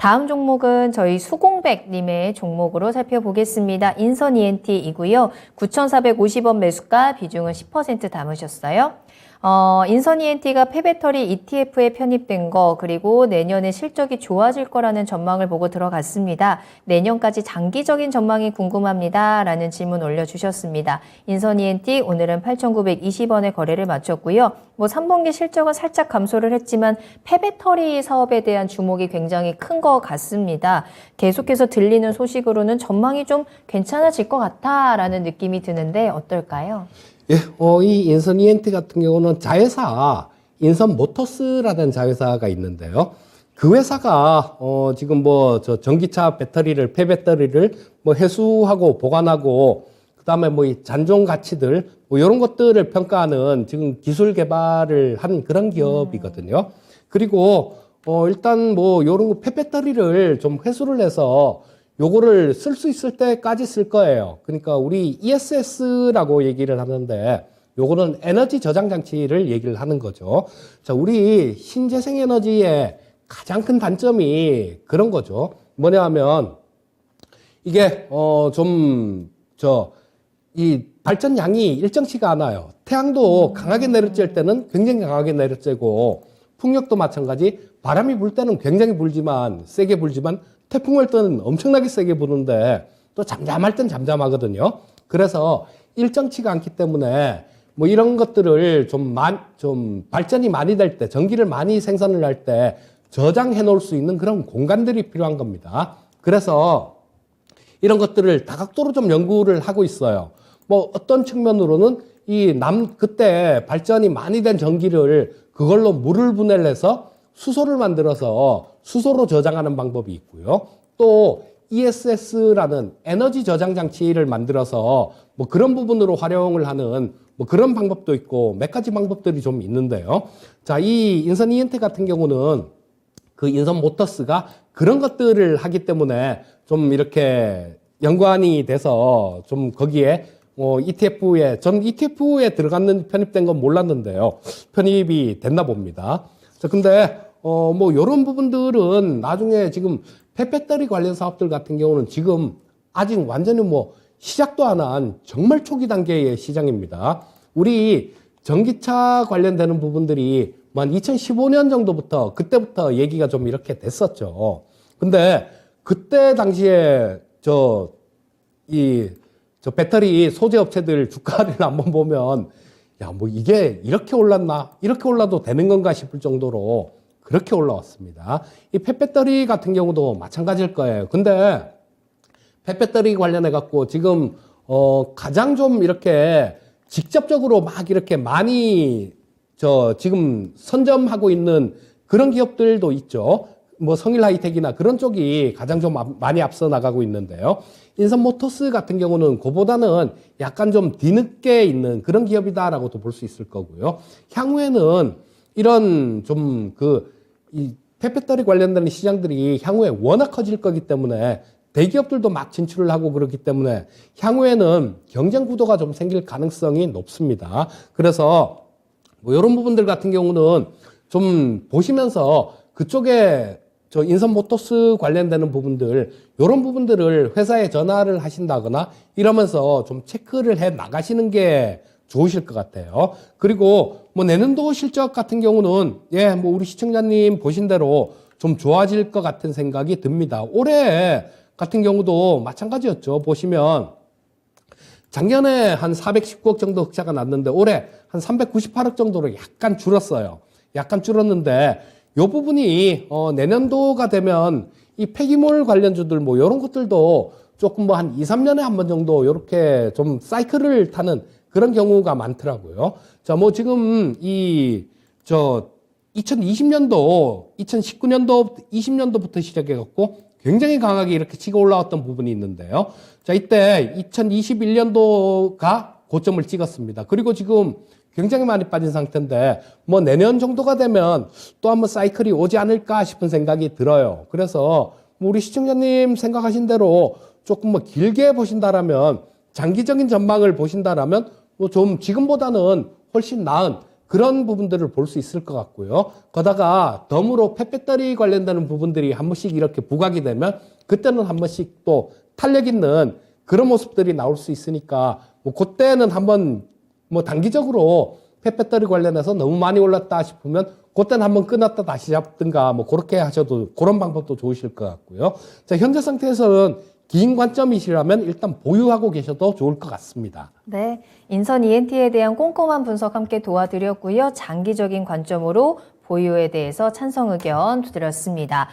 다음 종목은 저희 수공백님의 종목으로 살펴보겠습니다. 인선 ENT이고요. 9,450원 매수가 비중은 10% 담으셨어요. 인선 ENT가 폐배터리 ETF에 편입된 거 그리고 내년에 실적이 좋아질 거라는 전망을 보고 들어갔습니다. 내년까지 장기적인 전망이 궁금합니다. 라는 질문 올려주셨습니다. 인선 ENT 오늘은 8,920원에 거래를 마쳤고요. 3분기 실적은 살짝 감소를 했지만 폐배터리 사업에 대한 주목이 굉장히 큰 것 같습니다. 계속해서 들리는 소식으로는 전망이 좀 괜찮아질 것 같다라는 느낌이 드는데 어떨까요? 예, 이 인선 ENT 같은 경우는 자회사 인선 모터스라는 자회사가 있는데요. 그 회사가 지금 저 전기차 배터리를 폐배터리를 회수하고 보관하고 그다음에 이 잔존 가치들 이런 것들을 평가하는 지금 기술 개발을 한 그런 기업이거든요. 그리고 일단 요런 거 폐배터리를 좀 회수를 해서 요거를 쓸 수 있을 때까지 쓸 거예요. 그러니까 우리 ESS라고 얘기를 하는데 요거는 에너지 저장 장치를 얘기를 하는 거죠. 자, 우리 신재생 에너지의 가장 큰 단점이 그런 거죠. 뭐냐 하면 이게 이 발전량이 일정치가 않아요. 태양도 강하게 내려쬐 때는 굉장히 강하게 내려쬐고 풍력도 마찬가지 바람이 불 때는 굉장히 불지만 세게 불지만 태풍 올 때는 엄청나게 세게 부는데 또 잠잠할 땐 잠잠하거든요. 그래서 일정치가 않기 때문에 이런 것들을 좀 발전이 많이 될 때, 전기를 많이 생산을 할 때 저장해 놓을 수 있는 그런 공간들이 필요한 겁니다. 그래서 이런 것들을 다각도로 좀 연구를 하고 있어요. 어떤 측면으로는 그때 발전이 많이 된 전기를 그걸로 물을 분해를 해서 수소를 만들어서 수소로 저장하는 방법이 있고요. 또 ESS라는 에너지 저장 장치를 만들어서 그런 부분으로 활용을 하는 그런 방법도 있고 몇 가지 방법들이 좀 있는데요. 자, 이 인선 ENT 같은 경우는 그 인선 모터스가 그런 것들을 하기 때문에 좀 이렇게 연관이 돼서 좀 거기에 전 ETF에 들어갔는 편입된 건 몰랐는데요. 편입이 됐나 봅니다. 자, 근데 요런 부분들은 나중에 지금 폐배터리 관련 사업들 같은 경우는 지금 아직 완전히 시작도 안 한 정말 초기 단계의 시장입니다. 우리 전기차 관련되는 부분들이 한 2015년 정도부터 그때부터 얘기가 좀 이렇게 됐었죠. 근데 그때 당시에 저 배터리 소재 업체들 주가를 한번 보면 이게 이렇게 올랐나? 이렇게 올라도 되는 건가 싶을 정도로 그렇게 올라왔습니다. 이 폐배터리 같은 경우도 마찬가지일 거예요. 근데 폐배터리 관련해 갖고 지금 가장 좀 이렇게 직접적으로 막 이렇게 많이 지금 선점하고 있는 그런 기업들도 있죠. 성일하이텍이나 그런 쪽이 가장 좀 많이 앞서 나가고 있는데요. 인선 모터스 같은 경우는 그보다는 약간 좀 뒤늦게 있는 그런 기업이다라고도 볼 수 있을 거고요. 향후에는 이런 이 폐배터리 관련된 시장들이 향후에 워낙 커질 거기 때문에 대기업들도 막 진출을 하고 그렇기 때문에 향후에는 경쟁 구도가 좀 생길 가능성이 높습니다. 그래서 이런 부분들 같은 경우는 좀 보시면서 그쪽에 인선 모터스 관련되는 부분들, 이런 부분들을 회사에 전화를 하신다거나 이러면서 좀 체크를 해 나가시는 게 좋으실 것 같아요. 그리고 내년도 실적 같은 경우는 우리 시청자님 보신 대로 좀 좋아질 것 같은 생각이 듭니다. 올해 같은 경우도 마찬가지였죠. 보시면 작년에 한 419억 정도 흑자가 났는데 올해 한 398억 정도로 약간 줄었어요. 약간 줄었는데 이 부분이 내년도가 되면 이 폐기물 관련주들 이런 것들도 조금 한 2, 3년에 한 번 정도 이렇게 좀 사이클을 타는 그런 경우가 많더라고요. 자, 지금 2020년도, 2019년도, 20년도부터 시작해갖고 굉장히 강하게 이렇게 치고 올라왔던 부분이 있는데요. 자, 이때 2021년도가 고점을 찍었습니다. 그리고 지금 굉장히 많이 빠진 상태인데 내년 정도가 되면 또 한번 사이클이 오지 않을까 싶은 생각이 들어요. 그래서 우리 시청자님 생각하신 대로 조금 길게 보신다라면 장기적인 전망을 보신다라면 좀 지금보다는 훨씬 나은 그런 부분들을 볼 수 있을 것 같고요. 거다가 덤으로 펫배터리 관련되는 부분들이 한 번씩 이렇게 부각이 되면 그때는 한 번씩 또 탄력 있는 그런 모습들이 나올 수 있으니까 뭐 그때는 한번 뭐 단기적으로 펫배터리 관련해서 너무 많이 올랐다 싶으면 그때는 한번 끊었다 다시 잡든가 뭐 그렇게 하셔도 그런 방법도 좋으실 것 같고요. 자, 현재 상태에서는 긴 관점이시라면 일단 보유하고 계셔도 좋을 것 같습니다. 네, 인선 ENT에 대한 꼼꼼한 분석 함께 도와드렸고요. 장기적인 관점으로 보유에 대해서 찬성 의견 드렸습니다.